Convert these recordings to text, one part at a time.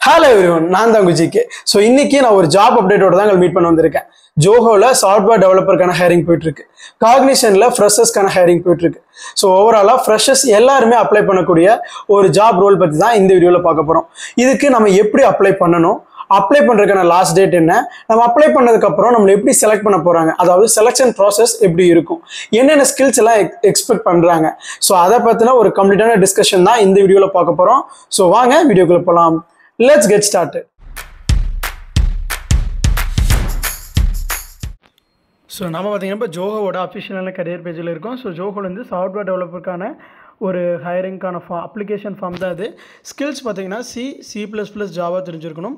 Hello everyone, நான் தான் குஜிகே. So இன்னைக்கு நான் ஒரு ஜாப் அப்டேட்டோட தான் மீட் பண்ண வந்திருக்கேன். ஜோஹோல சாஃப்ட்வேர் டெவலப்பருக்கான ஹைரிங் போயிட்டு இருக்கு. காக்னிஷன்ல ஃப்ரெஷர்ஸ்க்கான ஹைரிங் போயிட்டு இருக்கு. ஸோ ஓவராலா ஃப்ரெஷர்ஸ் எல்லாருமே அப்ளை பண்ணக்கூடிய ஒரு ஜாப் ரோல் பத்தி தான் இந்த வீடியோல பார்க்க போறோம். இதுக்கு நம்ம எப்படி அப்ளை பண்ணணும், அப்ளை பண்றதுக்கான லாஸ்ட் டேட் என்ன, நம்ம அப்ளை பண்ணதுக்கு அப்புறம் நம்மள எப்படி செலக்ட் பண்ண போறாங்க, அதாவது செலக்ஷன் ப்ராசஸ் எப்படி இருக்கும், என்னென்ன ஸ்கில்ஸ் எல்லாம் எக்ஸ்பெக்ட் பண்றாங்க. ஸோ அதை பத்தின ஒரு கம்ப்ளீட்டான டிஸ்கஷன் தான் இந்த வீடியோல பார்க்க போறோம். ஸோ வாங்க வீடியோக்குள்ள போலாம். Let's get started. ஸோ நம்ம பார்த்தீங்கன்னா இப்போ ஜோஹோவோட அஃபிஷியலான கரியர் பேஜில் இருக்கோம். ஸோ ஜோஹோவில் வந்து சாஃப்ட்வேர் டெவலப்பருக்கான ஒரு ஹையரிங்கான அப்ளிகேஷன் ஃபார்ம் தான் அது. ஸ்கில்ஸ் பார்த்தீங்கன்னா C++ ஜாவா தெரிஞ்சிருக்கணும்.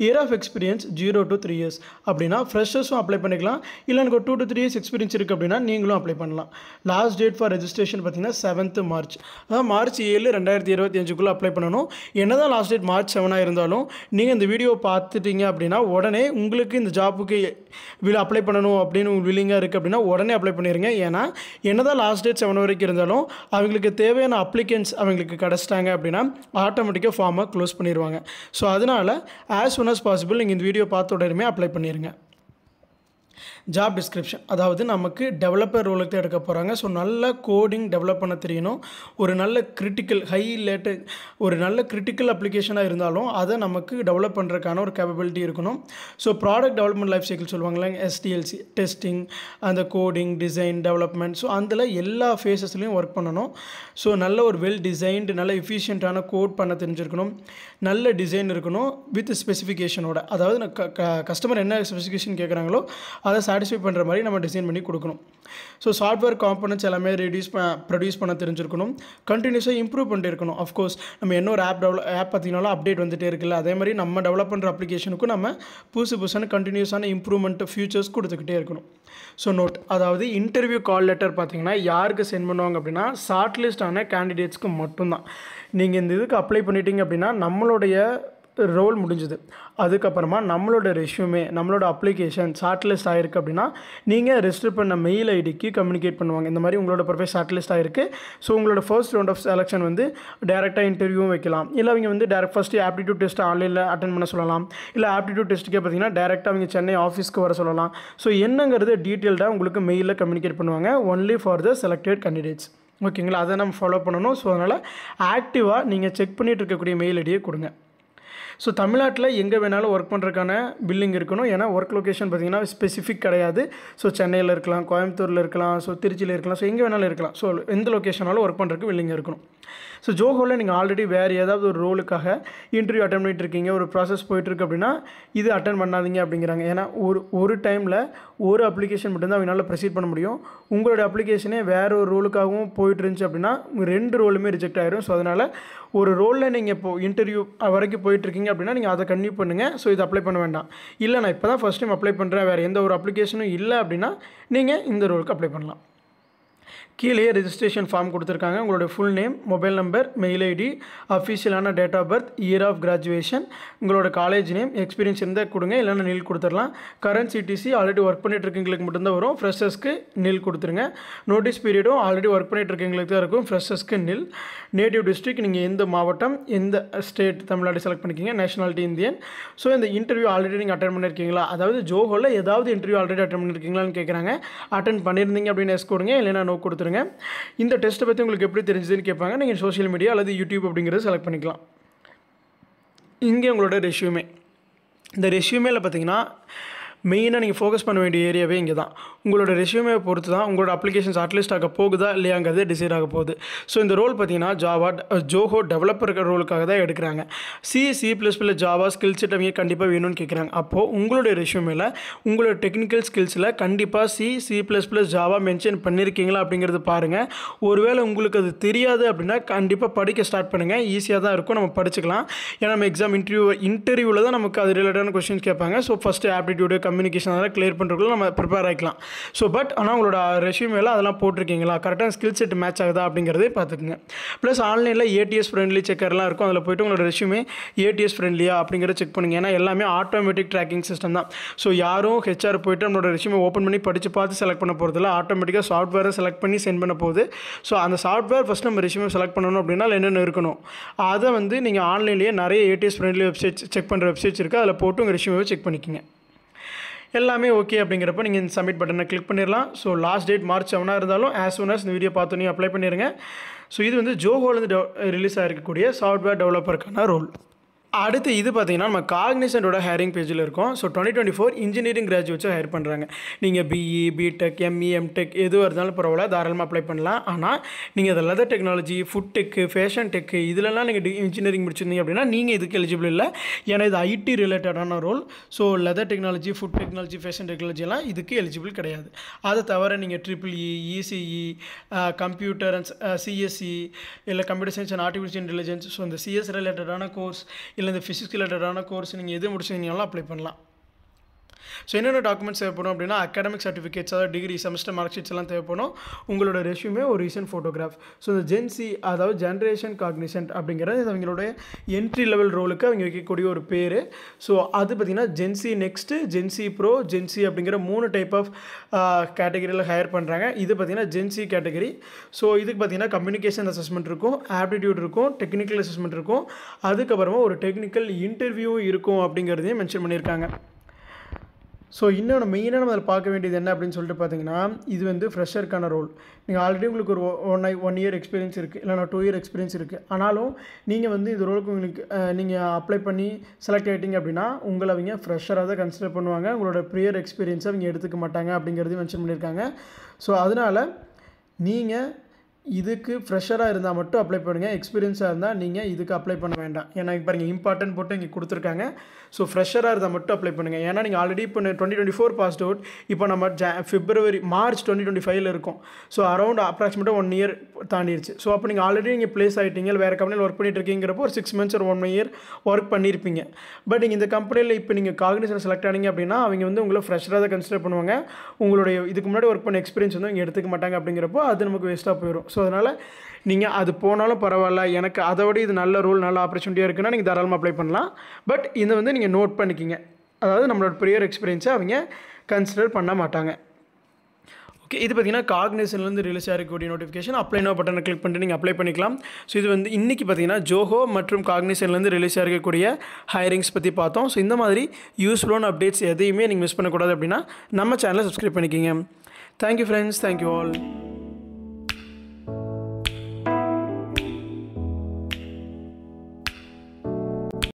Year of experience 0 to 3 years அப்படின்னா ஃப்ரெஷர்ஸும் அப்ளை பண்ணிக்கலாம். இல்லை எனக்கு ஒரு 2 to 3 years எக்ஸ்பீரியன்ஸ் இருக்குது அப்படின்னா நீங்களும் அப்ளை பண்ணலாம். லாஸ்ட் டேட் ஃபார் ரெஜிஸ்ட்ரேஷன் பார்த்தீங்கன்னா 7th March, அதாவது March 7, 2025 அப்ளை பண்ணணும். என்னதான் லாஸ்ட் டேட் March 7 இருந்தாலும் நீங்கள் இந்த வீடியோ பார்த்துட்டீங்க அப்படின்னா உடனே உங்களுக்கு இந்த ஜாப்புக்கு அப்ளை பண்ணணும் அப்படின்னு வில்லிங்காக இருக்குது அப்படின்னா உடனே அப்ளை பண்ணிடுங்க. ஏன்னா என்னதான் லாஸ்ட் டேட் 7 வரைக்கும் இருந்தாலும் அவங்களுக்கு தேவையான அப்ளிகன்ஸ் அவங்களுக்கு கிடச்சிட்டாங்க அப்படின்னா ஆட்டோமேட்டிக்காக ஃபார்மை க்ளோஸ் பண்ணிடுவாங்க. ஸோ அதனால் as soon as possible நீங்கள் இந்த வீடியோ பார்த்த உடனே அப்ளை பண்ணிடுங்க. ஜாப் டிஸ்கிரிப்ஷன், அதாவது நமக்கு டெவலப்பர் ரோலுக்கு தான் எடுக்க போகிறாங்க. ஸோ நல்ல கோடிங் டெவலப் பண்ண தெரியணும். ஒரு நல்ல கிரிட்டிக்கல் அப்ளிகேஷனாக இருந்தாலும் அதை நமக்கு டெவலப் பண்ணுறதுக்கான ஒரு கேப்பபிலிட்டி இருக்கணும். So product development life cycle சொல்லுவாங்களே, SDLC, டெஸ்டிங், அந்த கோடிங், டிசைன், டெவலப்மெண்ட், ஸோ அதில் எல்லா ஃபேஸஸ்லையும் ஒர்க் பண்ணணும். ஸோ நல்ல ஒரு வெல் டிசைன்டு நல்ல எஃபிஷியண்ட்டான கோட் பண்ண தெரிஞ்சிருக்கணும். நல்ல டிசைன் இருக்கணும் வித் ஸ்பெசிஃபிகேஷனோட, அதாவது கஸ்டமர் என்ன ஸ்பெசிஃபிகேஷன் கேட்குறாங்களோ அதை சாட்டிஸ்ஃபை பண்ணுற மாதிரி நம்ம டிசைன் பண்ணி கொடுக்கணும். ஸோ சாஃப்ட்வேர் காம்பனன்ட்ஸ் எல்லாமே ப்ரொடியூஸ் பண்ண தெரிஞ்சிருக்கணும். கண்டினியூஸாக இம்ப்ரூவ் பண்ணிட்டு இருக்கணும். அஃப்கோர்ஸ் நம்ம என்ன ஒரு ஆப் பார்த்தீங்கன்னாலும் அப்டேட் வந்துகிட்டே இருக்குல்ல, அதே மாதிரி நம்ம டெவலப் பண்ணுற அப்ளிகேஷனுக்கும் நம்ம புதுசான கண்டினியூஸான இம்ப்ரூவ்மெண்ட் ஃபியூச்சர்ஸ் கொடுத்துக்கிட்டே இருக்கணும். ஸோ நோட், அதாவது இன்டர்வியூ கால் லெட்டர் பார்த்தீங்கன்னா யாருக்கு சென்ட் பண்ணுவாங்க அப்படின்னா ஷார்ட் லிஸ்ட் ஆன கேண்டிடேட்ஸ்க்கு மட்டும்தான். நீங்கள் இந்த இதுக்கு அப்ளை பண்ணிட்டீங்க அப்படின்னா நம்மளுடைய ரோல் முடிஞ்சுது. அதுக்கப்புறமா நம்மளோட ரெஷ்யூமே, நம்மளோட அப்ளிகேஷன் ஷார்ட் லிஸ்ட் ஆகிருக்கு அப்படின்னா நீங்கள் ரெஜிஸ்டர் பண்ண மெயில் ஐடிக்கு கம்யூனிகேட் பண்ணுவாங்க. இந்த மாதிரி உங்களோட ப்ரொஃபைல் ஷார்ட் லிஸ்ட் ஆகிருக்கு. ஸோ உங்களோட ஃபர்ஸ்ட் ரவுண்ட் ஆஃப் செலெக்ஷன் வந்து டேரெக்டாக இன்டர்வியூவும் வைக்கலாம். இல்லை அவங்க வந்து ஃபஸ்ட்டு ஆப்டிடியூட் டெஸ்ட் ஆன்லைனில் அட்டன் பண்ண சொல்லலாம். இல்லை ஆப்டிடியூட் டெஸ்ட்டுக்கே பார்த்தீங்கன்னா டேரெக்டாக அவங்க சென்னை ஆஃபீஸ்க்கு வர சொல்லலாம். ஸோ என்னங்கிறது டீட்டெயில்டாக உங்களுக்கு மெயிலில் கம்யூனிகேட் பண்ணுவாங்க, only for the selected candidates. ஓகேங்களா, அதை நம்ம ஃபாலோ பண்ணணும். ஸோ அதனால் ஆக்டிவாக நீங்கள் செக் பண்ணிகிட்டு இருக்கக்கூடிய மெயில் ஐடியை கொடுங்க. ஸோ தமிழ்நாட்டில் எங்கே வேணாலும் ஒர்க் பண்ணுறதுக்கான பில்லிங் இருக்கணும். ஏன்னா ஒர்க் லொக்கேஷன் பார்த்திங்கன்னா ஸ்பெசிஃபிக் கிடையாது. ஸோ சென்னையில் இருக்கலாம், கோயம்புத்தூரில் இருக்கலாம், ஸோ திருச்சியில் இருக்கலாம், ஸோ எங்கே வேணாலும் இருக்கலாம். ஸோ எந்த லொக்கேஷனாலும் ஒர்க் பண்ணுறதுக்கு பில்லிங் இருக்கணும். ஸோ ஜோஹோவில் நீங்கள் ஆல்ரெடி வேறு ஏதாவது ஒரு ரோலுக்காக இன்டர்வியூ அட்டன் பண்ணிட்டு இருக்கீங்க, ஒரு ப்ராசஸ் போயிட்டுருக்கு அப்படின்னா இது அட்டன் பண்ணாதீங்க அப்படிங்கிறாங்க. ஏன்னா ஒரு டைமில் ஒரு அப்ளிகேஷன் மட்டும்தான் அவங்களால ப்ரொசீட் பண்ண முடியும். உங்களோட அப்ளிகேஷனே வேறு ஒரு ரோலுக்காகவும் போயிட்டு இருந்துச்சு அப்படின்னா 2 ரோலுமே ரிஜெக்ட் ஆகிடும். ஸோ அதனால் ஒரு ரோலில் நீங்கள் இப்போது இன்டர்வியூ வரைக்கும் போயிட்டுருக்கீங்க அப்படின்னா நீங்கள் அதை கன்டினியூ பண்ணுங்கள். ஸோ இது அப்ளை பண்ண வேண்டாம். இல்லை நான் இப்போ தான் ஃபஸ்ட் டைம் அப்ளை பண்ணுறேன், வேறு எந்த ஒரு அப்ளிகேஷனும் இல்லை அப்படின்னா நீங்கள் இந்த ரோலுக்கு அப்ளை பண்ணலாம். கீழே ரெஜிஸ்ட்ரேஷன் ஃபார்ம் கொடுத்துருக்காங்க. உங்களோட full name, mobile number, mail ID, அஃபிஷியலான date of birth, year of graduation, உங்களோட காலேஜ் நேம், எக்ஸ்பீரியன்ஸ் இருந்தால் கொடுங்க, இல்லைன்னா நில் கொடுத்துடலாம். கரண்ட் CTC ஆல்ரெடி ஒர்க் பண்ணிட்டு இருக்கவங்களுக்கு மட்டும்தான் வரும், ஃப்ரெஷர்ஸ்க்கு நில் கொடுத்துருங்க. நோட்டீஸ் பீரியடும் ஆல்ரெடி ஒர்க் பண்ணிட்டு இருக்கவங்களுக்கு தான் இருக்கும், ஃப்ரெஷர்ஸ்க்கு நில். நேட்டிவ் டிஸ்ட்ரிக்ட் நீங்கள் எந்த மாவட்டம், எந்த ஸ்டேட், தமிழ்நாடு செலக்ட் பண்ணிக்கிங்க. Nationality Indian. ஸோ இந்த இன்டர்வியூ ஆல்ரெடி நீங்கள் அட்டன் பண்ணியிருக்கீங்களா, அதாவது ஜோஹோவில் ஏதாவது இன்டர்வியூ ஆல்ரெடி அட்டன் பண்ணியிருக்கீங்களான்னு கேட்குறாங்க. அட்டன் பண்ணியிருந்தீங்க அப்படின்னு எஸ் கொடுங்க, இல்லைன்னா நோ கொடுத்துருங்க. இந்த டெஸ்ட்டை பற்றி உங்களுக்கு எப்படி தெரிஞ்சதுன்னு கேட்பாங்க. நீங்கள் சோஷியல் மீடியா அல்லது யூடியூப் அப்படிங்கிறத செலக்ட் பண்ணிக்கலாம். இங்கே உங்களோட ரெஷ்யூமே, இந்த ரெஷ்யூமேல பார்த்தீங்கன்னா மெயினாக நீங்கள் ஃபோக்கஸ் பண்ண வேண்டிய ஏரியாவே இங்கே தான். உங்களோட ரெஷ்யூமே பொறுத்து தான் உங்களோட அப்ளிகேஷன் ஷார்ட்லிஸ்ட் ஆக போகுதா இல்லையாங்கிறது டிசைட் ஆக போகுது. ஸோ இந்த ரோல் பார்த்தீங்கன்னா ஜோஹோ டெவலப்பர் ரோலுக்காக தான் எடுக்கிறாங்க. C++ ஜாவா ஸ்கில் செட் அவங்க கண்டிப்பாக வேணும்னு கேட்குறாங்க. அப்போது உங்களுடைய ரெஷ்யூமேல உங்களோட டெக்னிக்கல் ஸ்கில்ஸில் கண்டிப்பாக C++ ஜாவா மென்ஷன் பண்ணியிருக்கீங்களா அப்படிங்கிறது பாருங்கள். ஒருவேளை உங்களுக்கு அது தெரியாது அப்படின்னா கண்டிப்பாக படிக்க ஸ்டார்ட் பண்ணுங்கள். ஈஸியாக தான் இருக்கும், நம்ம படிச்சுக்கலாம். ஏன்னா நம்ம எக்ஸாம் இன்டர்வியூவில் தான் நமக்கு அது ரிலேட்டடான கொஸ்டின்ஸ் கேட்பாங்க. ஸோ ஃபஸ்ட்டு ஆப்டிடியூடு, கம்யூனிகேஷன் அதெல்லாம் கிளியர் பண்ணுறதுக்குள்ள நம்ம ப்ரிப்பேர் ஆகிக்கலாம். ஸோ பட் ஆனால் உங்களோட ரெஸ்யூமேல அதெல்லாம் போட்டிருக்கீங்களா, கரெக்டாக ஸ்கில் செட் மேட்ச் ஆகுதா அப்படிங்கிறதே பார்த்துக்குங்க. ப்ளஸ் ஆன்லைனில் ஏடிஎஸ் ஃப்ரெண்ட்லி செக்கர்லாம் இருக்கும், அதில் போய்ட்டு உங்களோட ரெஸ்யூமே ஏடிஎஸ் ஃப்ரெண்ட்லியா அப்படிங்கிறத செக் பண்ணுங்கள். ஏன்னா எல்லாமே ஆட்டோமேட்டிக் ட்ராக்கிங் சிஸ்டம் தான். ஸோ யாரும் ஹெச்ஆர் போய்ட்டு நம்மளோட ரெஸ்யூமே ஓப்பன் பண்ணி படித்து பார்த்து செலக்ட் பண்ண போகிறதில்ல, ஆட்டோமேட்டிக்காக சாஃப்ட்வேரை செலக்ட் பண்ணி சென்ட் பண்ண போகுது. ஸோ அந்த சாஃப்ட்வேர் ஃபஸ்ட் நம்ம ரெஸ்யூமே செலக்ட் பண்ணணும் அப்படின்னா என்னென்ன இருக்கணும், அதை வந்து நீங்கள் ஆன்லைன்லேயே நிறைய ஏடிஎஸ் ஃப்ரெண்ட்லி வெப்சைட்ஸ் செக் பண்ணுற வெப்சைட்ஸ் இருக்குது, அதில் போட்டு உங்கள் ரெஸ்யூமே செக் பண்ணிக்கோங்க. எல்லாமே ஓகே அப்படிங்கிறப்ப நீங்கள் இந்த சப்மிட் பட்டனை கிளிக் பண்ணிடலாம். ஸோ லாஸ்ட் டேட் March 7 இருந்தாலும் ஆஸ் சூன் அஸ் இந்த வீடியோ பார்த்தோன்னே அப்ளை பண்ணிடுங்க. ஸோ இது வந்து ஜோஹோலேருந்து ரிலீஸ் ஆகிருக்கக்கூடிய சாஃப்ட்வேர் டெவலப்பருக்கான ரோல். அடுத்து இது பார்த்தீங்கன்னா நம்ம காக்னிசன்ட்டோட ஹையரிங் பேஜில் இருக்கும். ஸோ 2024 இன்ஜினியரிங் கிராஜுவேட்ஸை ஹையர் பண்ணுறாங்க. நீங்கள் பிஇ, பிடெக், எம்இ, எம்டெக் எதுவாக இருந்தாலும் பரவாயில்ல, தாராளமாக அப்ளை பண்ணலாம். ஆனால் நீங்கள் அதை leather technology, food tech, fashion tech இதிலலாம் நீங்கள் இன்ஜினியரிங் முடிச்சிருந்தீங்க அப்படின்னா நீங்கள் இதுக்கு எலிஜிபிள் இல்லை. ஏன்னா இது ஐடி ரிலேட்டடான role. So leather technology, food technology, fashion டெக்னாலஜிலாம் இதுக்கு எலிஜிபிள் கிடையாது. அதை தவிர நீங்கள் EEE, ECE, computer and CSC இல்லை computer science and artificial intelligence, so இந்த சிஎஸ் ரிலேட்டடான கோர்ஸ் இல்லை இந்த ஃபிசிக்ஸ் ரிலேட்டடான கோர்ஸ் நீங்கள் எது முடிச்சிருந்தீங்கனாலும் அப்ளை பண்ணலாம். ஸோ என்னென்ன டாக்குமெண்ட்ஸ் தேவைப்படும் அப்படின்னா அகாடமிக் சர்டிஃபிகேட்ஸ், அதாவது டிகிரி, செமஸ்டர் மார்க் ஷீட்ஸ் எல்லாம் தேவைப்படும். உங்களோட ரெஸ்யூமே, ஒரு ரீசன்ட் ஃபோட்டோகிராஃப். ஸோ இந்த ஜென்சி, அதாவது ஜென்ரேஷன் காக்னிசன்ட் அப்படிங்கிறது அவங்களுடைய என்ட்ரி லெவல் ரோலுக்கு அவங்க வைக்கக்கூடிய ஒரு பேர். ஸோ அது பார்த்திங்கன்னா gen Z next, gen Z bro, gen Z அப்படிங்கிற 3 டைப் ஆஃப் கேட்டகரியில் ஹையர் பண்ணுறாங்க. இது பார்த்திங்கன்னா ஜென்சி கேட்டகரி. ஸோ இதுக்கு பார்த்திங்கன்னா கம்யூனிகேஷன் அசஸ்மெண்ட் இருக்கும், ஆப்டிடியூட் இருக்கும், டெக்னிக்கல் அசஸ்மெண்ட் இருக்கும், அதுக்கப்புறமா ஒரு டெக்னிக்கல் இன்டர்வியூ இருக்கும் அப்படிங்கிறதையும் மென்ஷன் பண்ணியிருக்காங்க. ஸோ இன்னொன்று மெயினாக நம்ம அதில் பார்க்க வேண்டியது என்ன அப்படின்னு சொல்லிட்டு பார்த்தீங்கன்னா, இது வந்து ஃப்ரெஷருக்கான ரோல். நீங்கள் ஆல்ரெடி உங்களுக்கு ஒரு 1 இயர் எக்ஸ்பீரியன்ஸ் இருக்குது, இல்லைனா 2 இயர் எக்ஸ்பீரியன்ஸ் இருக்குது. ஆனாலும் நீங்கள் வந்து இது ரோலுக்கு உங்களுக்கு நீங்கள் அப்ளை பண்ணி செலக்ட் ஆகிட்டீங்க அப்படின்னா உங்களை அவங்க ஃப்ரெஷராக தான் கன்சிடர் பண்ணுவாங்க. உங்களோட ப்ரியர் எக்ஸ்பீரியன்ஸை அவங்க எடுத்துக்க மாட்டாங்க அப்படிங்கிறதையும் மென்ஷன் பண்ணியிருக்காங்க. ஸோ அதனால் நீங்கள் இதுக்கு ஃப்ரெஷராக இருந்தால் மட்டும் அப்ளை பண்ணுங்கள். எக்ஸ்பீரியன்ஸாக இருந்தால் நீங்கள் இதுக்கு அப்ளை பண்ண வேண்டாம். ஏன்னா இப்போ பாருங்கள் இம்பார்ட்டன்ட் போட்டு இங்கே கொடுத்துருக்காங்க. ஸோ ஃப்ரெஷராக இருந்தால் மட்டும் அப்ளை பண்ணுங்கள். ஏன்னா நீங்கள் ஆல்ரெடி இப்போ 2024 பாஸ்ட் அவுட், இப்போ நம்ம March 2025 இருக்கும். ஸோ அரௌண்ட் அப்ராக்சிமேட்டாக 1 இயர் தாண்டிடுச்சு. ஸோ அப்போ நீங்கள் ஆல்ரெடி நீங்கள் ப்ளேஸ் ஆகிட்டீங்க, வேறு கம்பெனியில் ஒர்க் பண்ணிட்டு இருக்கீங்கிறப்போ ஒரு 6 months ஒரு 1 year ஒர்க் பண்ணியிருப்பீங்க. பட் நீங்கள் இந்த கம்பெனியில் இப்போ நீங்கள் காக்னிசன் செலக்ட் ஆனீங்க அப்படின்னா அவங்க வந்து உங்களை ஃப்ரெஷராக தான் கன்சிடர் பண்ணுவாங்க. உங்களுடைய இதுக்கு முன்னாடி ஒர்க் பண்ண எக்ஸ்பீரியன்ஸ் வந்து அவங்க எடுத்துக்க மாட்டாங்க. அப்படிங்கிறப்போ அது நமக்கு வேஸ்ட்டாக போயிடும். ஸோ அதனால் நீங்கள் அது போனாலும் பரவாயில்ல, எனக்கு அதை விட இது நல்ல ரோல், நல்ல ஆப்பர்ச்சுனிட்டியாக இருக்குன்னா நீங்கள் தாராளமாக அப்ளை பண்ணலாம். பட் இதை வந்து நீங்கள் நோட் பண்ணிக்கிங்க, அதாவது நம்மளோட ப்ரியர் எக்ஸ்பீரியன்ஸை அவங்க கன்சிடர் பண்ண மாட்டாங்க. ஓகே, இது பார்த்தீங்கன்னா காக்னிசன்லேருந்து ரிலீஸ் ஆகக்கூடிய நோட்டிஃபிகேஷன். அப்ளை நோ பட்டனை கிளிக் பண்ணிட்டு நீங்கள் அப்ளை பண்ணிக்கலாம். ஸோ இது வந்து இன்றைக்கி பார்த்தீங்கன்னா ஜோஹோ மற்றும் காக்னிசன்லேருந்து ரிலீஸ் ஆகக்கூடிய ஹையரிங்ஸ் பற்றி பார்த்தோம். ஸோ இந்த மாதிரி யூஸ்ஃபுல்லான அப்டேட்ஸ் எதையுமே நீங்கள் மிஸ் பண்ணக்கூடாது அப்படின்னா நம்ம சேனலை சப்ஸ்கிரைப் பண்ணிக்கிங்க. Thank you friends, thank you all.